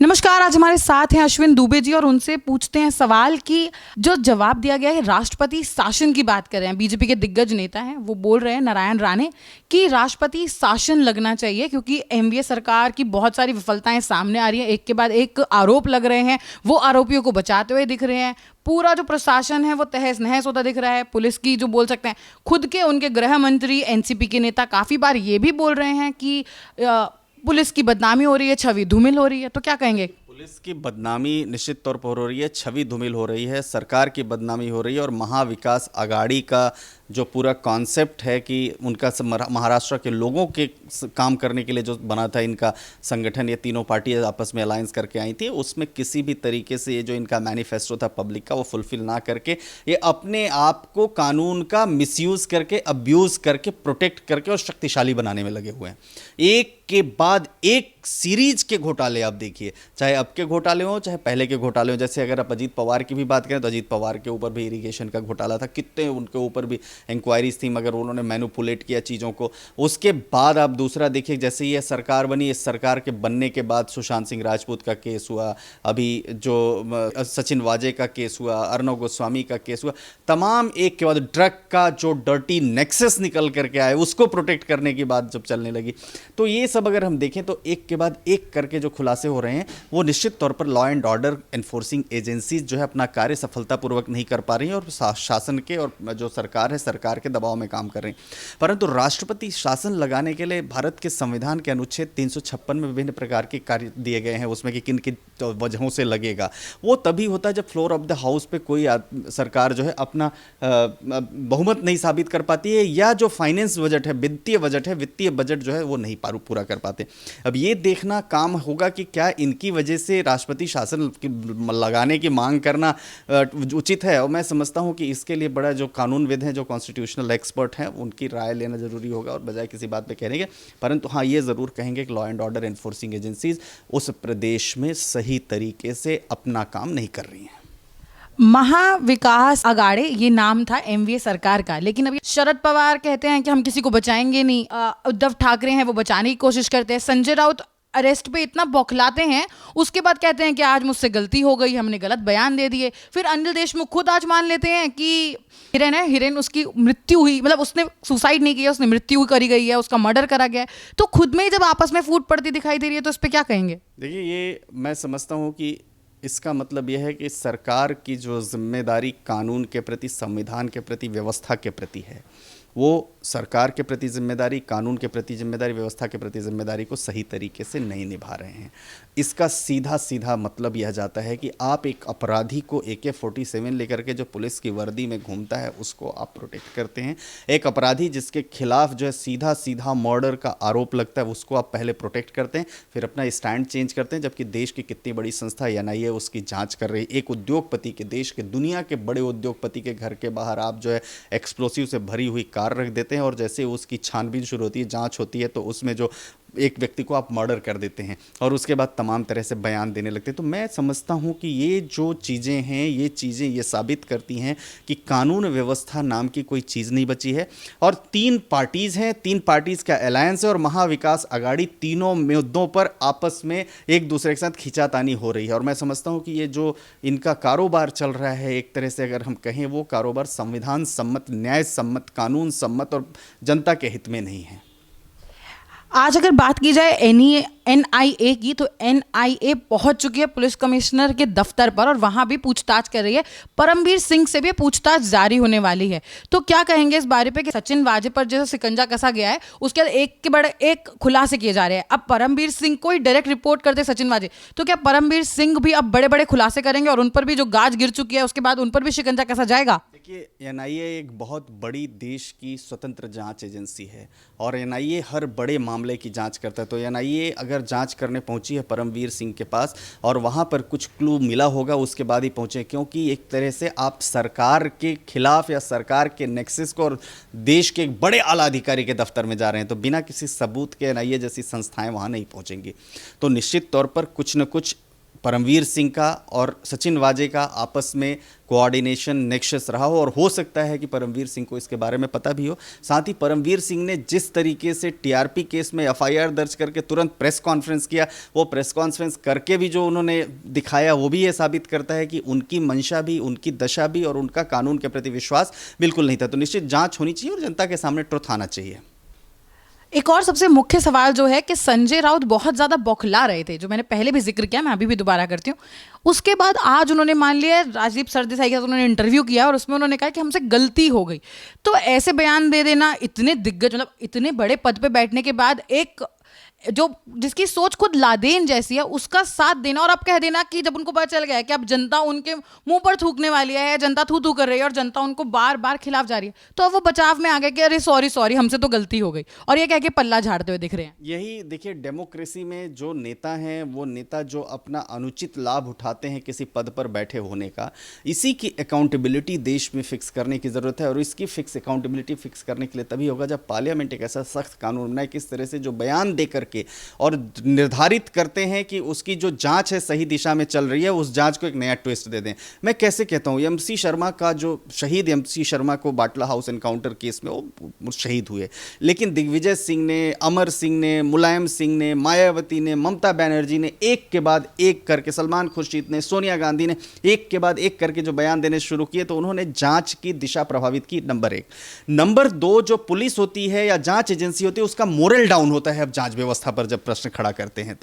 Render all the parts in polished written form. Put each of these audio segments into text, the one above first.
नमस्कार। आज हमारे साथ हैं अश्विन दुबे जी और उनसे पूछते हैं सवाल कि जो जवाब दिया गया है राष्ट्रपति शासन की बात कर रहे हैं। बीजेपी के दिग्गज नेता हैं, वो बोल रहे हैं नारायण राणे कि राष्ट्रपति शासन लगना चाहिए क्योंकि एनडीए सरकार की बहुत सारी विफलताएं सामने आ रही हैं। एक के बाद एक आरोप लग रहे हैं, वो आरोपियों को बचाते हुए दिख रहे हैं। पूरा जो प्रशासन है वो तहस नहस होता दिख रहा है। पुलिस की जो बोल सकते हैं, खुद के उनके गृह मंत्री एनसीपी के नेता काफी बार ये भी बोल रहे हैं कि पुलिस की बदनामी हो रही है, छवि धूमिल हो रही है। तो क्या कहेंगे? पुलिस की बदनामी निश्चित तौर पर हो रही है, छवि धूमिल हो रही है, सरकार की बदनामी हो रही है और महाविकास आघाड़ी का जो पूरा कॉन्सेप्ट है कि उनका महाराष्ट्र के लोगों के काम करने के लिए जो बना था इनका संगठन, ये तीनों पार्टी आपस में अलायंस करके आई थी, उसमें किसी भी तरीके से ये जो इनका मैनिफेस्टो था पब्लिक का वो फुलफिल ना करके ये अपने आप को कानून का मिसयूज़ करके, अब्यूज़ करके, प्रोटेक्ट करके और शक्तिशाली बनाने में लगे हुए हैं। एक के बाद एक सीरीज के घोटाले आप देखिए, चाहे अब के घोटाले हों चाहे पहले के घोटाले हों। जैसे अगर आप अजीत पवार की भी बात करें तो अजीत पवार के ऊपर भी इरिगेशन का घोटाला था, कितने उनके ऊपर भी इंक्वायरीज थी, मगर उन्होंने मैनिपुलेट किया चीज़ों को। उसके बाद आप दूसरा देखिए, जैसे ये सरकार बनी, इस सरकार के बनने के बाद सुशांत सिंह राजपूत का केस हुआ, अभी जो सचिन वाजे का केस हुआ, अर्नब गोस्वामी का केस हुआ, तमाम एक के बाद ड्रग का जो डर्टी नेक्सस निकल करके आए उसको प्रोटेक्ट करने की बात जब चलने लगी, तो ये सब अगर हम देखें तो एक के बाद एक करके जो खुलासे हो रहे हैं वो निश्चित तौर पर law and order enforcing agencies जो है अपना कार्य सफलतापूर्वक नहीं कर पा रही हैं और शासन के और जो सरकार है सरकार के दबाव में काम कर रही हैं। परंतु राष्ट्रपति शासन लगाने के लिए भारत के संविधान के अनुच्छेद 356 में विभिन्न प्रकार के कार्य दिए गए हैं, उसमें कि किन किन वजहों से लगेगा। वो तभी होता है जब फ्लोर ऑफ द हाउस पे कोई सरकार जो है अपना बहुमत नहीं साबित कर पाती है, या जो फाइनेंस बजट है, वित्तीय बजट जो है वो नहीं पूरा कर पाते। अब ये देखना काम होगा कि क्या इनकी वजह से राष्ट्रपति शासन लगाने की मांग करना उचित है। और मैं समझता हूं कि इसके लिए बड़ा जो कानूनविद हैं, जो कॉन्स्टिट्यूशनल एक्सपर्ट हैं, उनकी राय लेना जरूरी होगा और बजाय किसी बात पे कहने के। परंतु हाँ, ये ज़रूर कहेंगे कि law and order enforcing agencies उस प्रदेश में सही तरीके से अपना काम नहीं कर रही हैं। महाविकास आघाड़ी ये नाम था एनडीए सरकार का, लेकिन अभी शरद पवार कहते हैं कि हम किसी को बचाएंगे नहीं। उद्धव ठाकरे हैं वो बचाने की कोशिश करते हैं। संजय राउत अरेस्ट पे इतना बौखलाते हैं, उसके बाद कहते हैं कि आज मुझसे गलती हो गई, हमने गलत बयान दे दिए। फिर अनिल देशमुख खुद आज मान लेते हैं कि हिरेन उसकी मृत्यु हुई, मतलब उसने सुसाइड नहीं किया, उसने मृत्यु करी गई है, उसका मर्डर करा गया है। तो खुद में ही जब आपस में फूट पड़ती दिखाई दे रही है तो इस पर क्या कहेंगे? देखिए, ये मैं समझता हूँ कि इसका मतलब यह है कि सरकार की जो जिम्मेदारी कानून के प्रति, संविधान के प्रति, व्यवस्था के प्रति है, वो सरकार के प्रति जिम्मेदारी, कानून के प्रति जिम्मेदारी, व्यवस्था के प्रति जिम्मेदारी को सही तरीके से नहीं निभा रहे हैं। इसका सीधा सीधा मतलब यह जाता है कि आप एक अपराधी को AK-47 लेकर के जो पुलिस की वर्दी में घूमता है उसको आप प्रोटेक्ट करते हैं। एक अपराधी जिसके खिलाफ जो है सीधा सीधा मर्डर का आरोप लगता है उसको आप पहले प्रोटेक्ट करते हैं, फिर अपना स्टैंड चेंज करते हैं। जबकि देश की कितनी बड़ी संस्था NIA उसकी जाँच कर रही है। एक उद्योगपति के, देश के, दुनिया के बड़े उद्योगपति के घर के बाहर आप जो है एक्सप्लोसिव से भरी हुई कार रख देते हैं और जैसे उसकी छानबीन शुरू होती है, जांच होती है, तो उसमें जो एक व्यक्ति को आप मर्डर कर देते हैं और उसके बाद तमाम तरह से बयान देने लगते हैं। तो मैं समझता हूं कि ये जो चीज़ें हैं, ये चीज़ें ये साबित करती हैं कि कानून व्यवस्था नाम की कोई चीज़ नहीं बची है। और तीन पार्टीज़ हैं, तीन पार्टीज़ का अलायंस है और महाविकास आघाड़ी तीनों मुद्दों पर आपस में एक दूसरे के साथ खींचातानी हो रही है। और मैं समझता हूँ कि ये जो इनका कारोबार चल रहा है, एक तरह से अगर हम कहें, वो कारोबार संविधान सम्मत, न्याय सम्मत, कानून सम्मत और जनता के हित में नहीं है। आज अगर बात की जाए NIA की, तो NIA पहुंच चुकी है पुलिस कमिश्नर के दफ्तर पर और वहां भी पूछताछ कर रही है। परमवीर सिंह से भी पूछताछ जारी होने वाली है। तो क्या कहेंगे इस बारे पे कि सचिन वाजे पर जैसे शिकंजा कसा गया है, उसके बाद एक के बड़े एक खुलासे किए जा रहे हैं। अब परमवीर सिंह को ही डायरेक्ट रिपोर्ट करते सचिन वाजे, तो क्या परमवीर सिंह भी अब बड़े बड़े खुलासे करेंगे और उन पर भी जो गाज गिर चुकी है उसके बाद उन पर भी शिकंजा कसा जाएगा? देखिए, NIA एक बहुत बड़ी देश की स्वतंत्र जांच एजेंसी है और NIA हर बड़े मामले की जांच करता है। तो NIA अगर जांच करने पहुंची है परमवीर सिंह के पास और वहां पर कुछ क्लू मिला होगा, उसके बाद ही पहुंचे, क्योंकि एक तरह से आप सरकार के खिलाफ या सरकार के नेक्सस को और देश के एक बड़े आला अधिकारी के दफ्तर में जा रहे हैं, तो बिना किसी सबूत के NIA जैसी संस्थाएं वहां नहीं पहुंचेंगी। तो निश्चित तौर पर कुछ न कुछ परमवीर सिंह का और सचिन वाजे का आपस में कोऑर्डिनेशन नेक्सस रहा हो, और हो सकता है कि परमवीर सिंह को इसके बारे में पता भी हो। साथ ही परमवीर सिंह ने जिस तरीके से टीआरपी केस में एफआईआर दर्ज करके तुरंत प्रेस कॉन्फ्रेंस किया, वो प्रेस कॉन्फ्रेंस करके भी जो उन्होंने दिखाया वो भी ये साबित करता है कि उनकी मंशा भी, उनकी दशा भी और उनका कानून के प्रति विश्वास बिल्कुल नहीं था। तो निश्चित जांच होनी चाहिए और जनता के सामने ट्रुथ आना चाहिए। एक और सबसे मुख्य सवाल जो है कि संजय राउत बहुत ज्यादा बौखला रहे थे, जो मैंने पहले भी जिक्र किया, मैं अभी भी दोबारा करती हूँ। उसके बाद आज उन्होंने मान लिया राजदीप सरदेसाई के साथ उन्होंने इंटरव्यू किया और उसमें उन्होंने कहा कि हमसे गलती हो गई। तो ऐसे बयान दे देना इतने दिग्गज, मतलब इतने बड़े पद पे बैठने के बाद, एक जो जिसकी सोच खुद लादेन जैसी है उसका साथ देना, और अब कह देना कि जब उनको पता चल गया है कि अब जनता उनके मुंह पर थूकने वाली है, जनता थू थू कर रही है और जनता उनको बार बार खिलाफ जा रही है, तो अब वो बचाव में आ गए कि अरे सॉरी सॉरी हमसे तो गलती हो गई, और ये कह के पल्ला झाड़ते हुए दिख रहे हैं। यही देखिए, डेमोक्रेसी में जो नेता हैं वो नेता जो अपना अनुचित लाभ उठाते हैं किसी पद पर बैठे होने का, इसी की अकाउंटेबिलिटी देश में फिक्स करने की ज़रूरत है। और इसकी अकाउंटेबिलिटी फिक्स करने के लिए तभी होगा जब पार्लियामेंट एक ऐसा सख्त कानून बनाए, किस तरह से जो बयान दे करके और निर्धारित करते हैं कि उसकी जो जांच है सही दिशा में चल रही है, उस जांच को एक नया ट्विस्ट दे दें। मैं कैसे कहता हूं, एमसी शर्मा का जो शहीद एमसी शर्मा को बाटला हाउस एनकाउंटर केस में वो शहीद हुए, लेकिन दिग्विजय सिंह ने, अमर सिंह ने, मुलायम सिंह ने, मायावती ने, ममता बनर्जी ने एक के बाद एक करके, सलमान खुर्शीद ने, सोनिया गांधी ने एक के बाद एक करके जो बयान देने शुरू किए, तो उन्होंने जांच की दिशा प्रभावित की, नंबर एक। नंबर दो, जो पुलिस होती है या जांच एजेंसी होती है उसका मोरल डाउन होता है अब जांच व्यवस्था पर जब प्रश्न खड़ा करते हैं।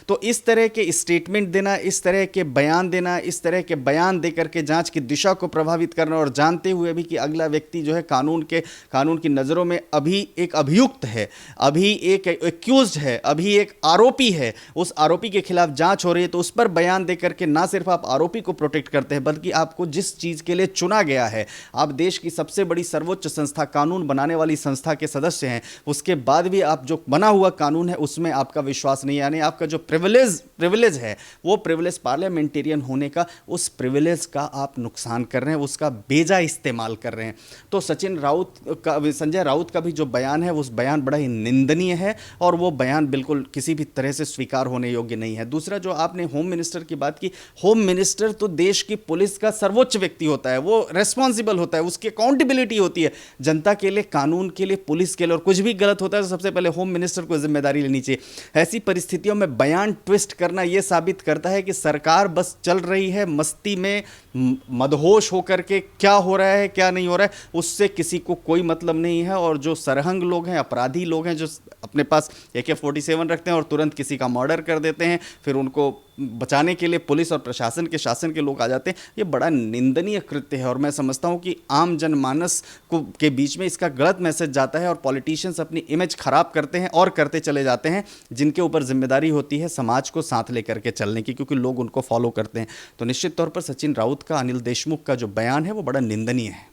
तो इस तरह के स्टेटमेंट देना, इस तरह के बयान देना, इस तरह के बयान देकर के जांच की दिशा को प्रभावित करना, और जानते हुए भी कि अगला व्यक्ति जो है कानून की नज़रों में अभी एक अभियुक्त है, अभी एक एक्यूज्ड है, अभी एक आरोपी है, उस आरोपी के खिलाफ जांच हो रही है, तो उस पर बयान देकर के ना सिर्फ आप आरोपी को प्रोटेक्ट करते हैं, बल्कि आपको जिस चीज़ के लिए चुना गया है, आप देश की सबसे बड़ी सर्वोच्च संस्था, कानून बनाने वाली संस्था के सदस्य हैं, उसके बाद भी आप जो बना हुआ कानून है उसमें आपका विश्वास नहीं, यानी आपका जो प्रिविलेज है, वो प्रिविलेज पार्लियामेंटेरियन होने का, उस प्रिविलेज का आप नुकसान कर रहे हैं, उसका बेजा इस्तेमाल कर रहे हैं। तो संजय राउत का भी जो बयान है, उस बयान बड़ा ही निंदनीय है और वो बयान बिल्कुल किसी भी तरह से स्वीकार होने योग्य नहीं है। दूसरा, जो आपने होम मिनिस्टर की बात की, होम मिनिस्टर तो देश की पुलिस का सर्वोच्च व्यक्ति होता है, वो रेस्पॉन्सिबल होता है, उसकी अकाउंटेबिलिटी होती है जनता के लिए, कानून के लिए, पुलिस के लिए, और कुछ भी गलत होता है तो सबसे पहले होम मिनिस्टर को जिम्मेदारी लेनी चाहिए। ऐसी परिस्थितियों में बयान ट्विस्ट करना यह साबित करता है कि सरकार बस चल रही है मस्ती में, मदहोश होकर के, क्या हो रहा है क्या नहीं हो रहा है उससे किसी को कोई मतलब नहीं है। और जो सरहंग लोग हैं, अपराधी लोग हैं, जो अपने पास AK-47 रखते हैं और तुरंत किसी का मर्डर कर देते हैं, फिर उनको बचाने के लिए पुलिस और प्रशासन के शासन के लोग आ जाते हैं, ये बड़ा निंदनीय कृत्य है। और मैं समझता हूँ कि आम जनमानस के बीच में इसका गलत मैसेज जाता है और पॉलिटिशियंस अपनी इमेज खराब करते हैं और करते चले जाते हैं, जिनके ऊपर जिम्मेदारी होती है समाज को साथ लेकर के चलने की, क्योंकि लोग उनको फॉलो करते हैं। तो निश्चित तौर पर सचिन राउत का, अनिल देशमुख का जो बयान है वो बड़ा निंदनीय है।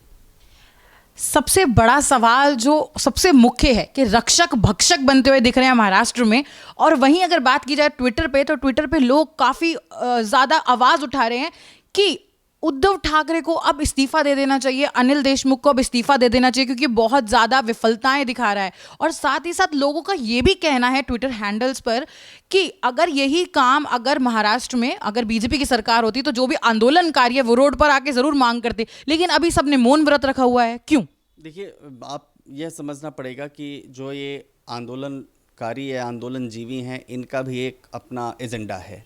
सबसे बड़ा सवाल जो सबसे मुख्य है कि रक्षक भक्षक बनते हुए दिख रहे हैं महाराष्ट्र में, और वहीं अगर बात की जाए ट्विटर पे, तो ट्विटर पे लोग काफ़ी ज़्यादा आवाज़ उठा रहे हैं कि उद्धव ठाकरे को अब इस्तीफा दे देना चाहिए, अनिल देशमुख को अब इस्तीफा दे देना चाहिए, क्योंकि बहुत ज़्यादा विफलताएं दिखा रहा है। और साथ ही साथ लोगों का ये भी कहना है ट्विटर हैंडल्स पर कि अगर यही काम अगर महाराष्ट्र में अगर बीजेपी की सरकार होती तो जो भी आंदोलनकारी है वो रोड पर आके ज़रूर मांग करते, लेकिन अभी सबने मौन व्रत रखा हुआ है। क्यों? देखिए, आप यह समझना पड़ेगा कि जो ये आंदोलनकारी या आंदोलनजीवी हैं, इनका भी एक अपना एजेंडा है,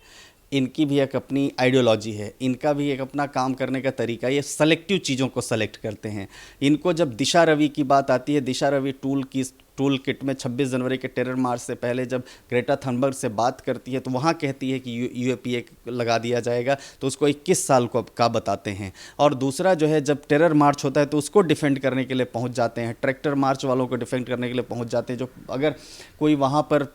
इनकी भी एक अपनी आइडियोलॉजी है, इनका भी एक अपना काम करने का तरीका। ये सेलेक्टिव चीज़ों को सेलेक्ट करते हैं। इनको जब दिशा रवि की बात आती है, दिशा रवि टूल किट में 26 जनवरी के टेरर मार्च से पहले जब ग्रेटा थनबर्ग से बात करती है, तो वहाँ कहती है कि UAPA लगा दिया जाएगा, तो उसको 21 साल का बताते हैं। और दूसरा जो है, जब टेरर मार्च होता है तो उसको डिफेंड करने के लिए पहुँच जाते हैं, ट्रैक्टर मार्च वालों को डिफेंड करने के लिए पहुँच जाते हैं। जो अगर कोई वहाँ पर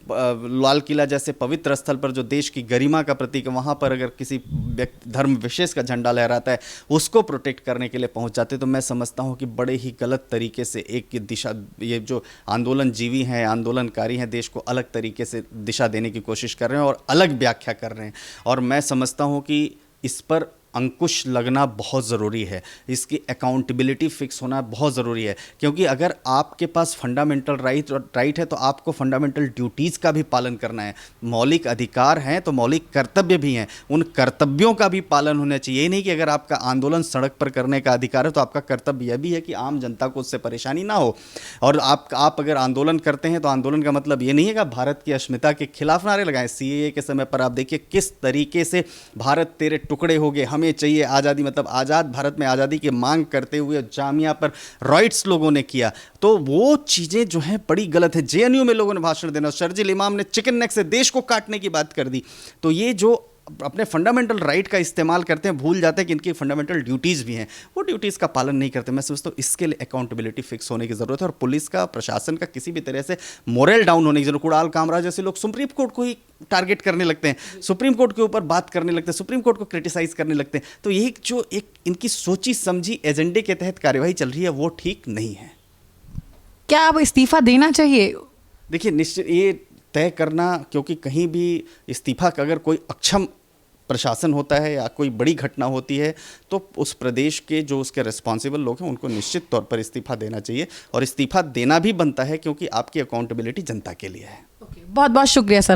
लाल किला जैसे पवित्र स्थल पर जो देश की गरिमा का प्रतीक है, वहाँ पर अगर किसी धर्म विशेष का झंडा लहराता है, उसको प्रोटेक्ट करने के लिए पहुँच जाते हैं। तो मैं समझता हूँ कि बड़े ही गलत तरीके से एक दिशा, ये जो आंदोलनजीवी हैं, आंदोलनकारी हैं, देश को अलग तरीके से दिशा देने की कोशिश कर रहे हैं और अलग व्याख्या कर रहे हैं। और मैं समझता हूं कि इस पर अंकुश लगना बहुत ज़रूरी है, इसकी अकाउंटेबिलिटी फिक्स होना बहुत ज़रूरी है। क्योंकि अगर आपके पास फंडामेंटल राइट है तो आपको फंडामेंटल ड्यूटीज़ का भी पालन करना है। मौलिक अधिकार हैं तो मौलिक कर्तव्य भी हैं, उन कर्तव्यों का भी पालन होना चाहिए। ये नहीं कि अगर आपका आंदोलन सड़क पर करने का अधिकार है तो आपका कर्तव्य यह भी है कि आम जनता को उससे परेशानी ना हो। और आप अगर आंदोलन करते हैं तो आंदोलन का मतलब ये नहीं है कि आप भारत की अस्मिता के खिलाफ नारे लगाएं। सीएए के समय पर आप देखिए किस तरीके से भारत तेरे टुकड़े हो गए, हमें चाहिए आज़ादी, मतलब आज़ाद भारत में आज़ादी की मांग करते हुए जामिया पर राइट्स लोगों ने किया। तो वो चीज़ें जो हैं बड़ी गलत है। जेएनयू में लोगों ने भाषण देना, शर्जील इमाम ने चिकन नेक से देश को काटने की बात कर दी। तो ये जो अपने फंडामेंटल राइट का इस्तेमाल करते हैं, भूल जाते हैं कि इनकी फंडामेंटल ड्यूटीज़ भी हैं, वो ड्यूटीज़ का पालन नहीं करते। मैं समझता हूँ इसके लिए अकाउंटेबिलिटी फिक्स होने की ज़रूरत है और पुलिस का, प्रशासन का किसी भी तरह से मोरल डाउन होने की जरूरत। कुणाल कामरा जैसे लोग सुप्रीम कोर्ट को ही टारगेट करने लगते हैं, सुप्रीम कोर्ट के ऊपर बात करने लगते हैं, सुप्रीम कोर्ट को क्रिटिसाइज करने लगते हैं। तो ये जो एक इनकी सोची समझी एजेंडे के तहत कार्यवाही चल रही है वो ठीक नहीं है। क्या अब इस्तीफा देना चाहिए? देखिए, निश्चित ये तय करना, क्योंकि कहीं भी इस्तीफा का अगर कोई अक्षम प्रशासन होता है या कोई बड़ी घटना होती है तो उस प्रदेश के जो उसके रिस्पॉन्सिबल लोग हैं उनको निश्चित तौर पर इस्तीफा देना चाहिए और इस्तीफा देना भी बनता है, क्योंकि आपकी अकाउंटेबिलिटी जनता के लिए है। बहुत बहुत शुक्रिया सर।